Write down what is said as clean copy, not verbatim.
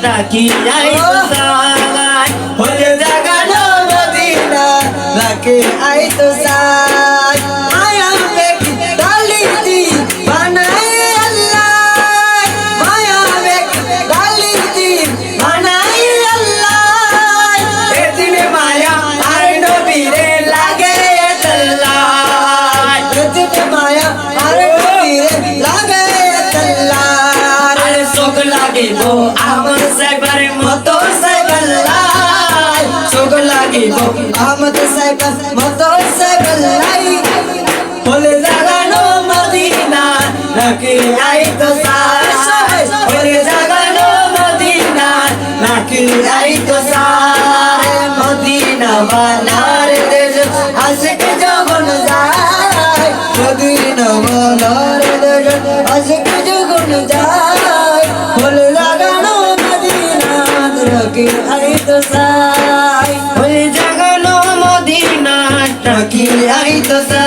নাকি আইতো চাই হলে জাগানো মদিনা নাকি আইতো চাই মায়া বেকি ডালিতি বানাই আল্লাহ মায়া বেকি ডালিতি বানাই আল্লাহ এদিনে মায়া আর নবীরে লাগে আল্লাহ এদিনে মায়া আর নবীরে লাগে আল্লাহ আরে চোখ লাগিব আমার সাইবার মতো সাইবাল্লাই চোখ লাগিব আমার সাইবার মতো সাইবাল্লাই বলে জাগানো মদিনা নাকি আইতো চাই বলে জাগানো মদিনা নাকি আইতো চাই মদিনা বানার দেশ আশিক যখন যায় মদিনা বানার দেশ আশিক যখন যায় বলে জাগানো মদিনা নাকি আইতো চাই বলে জাগানো মদিনা নাকি আইতো চাই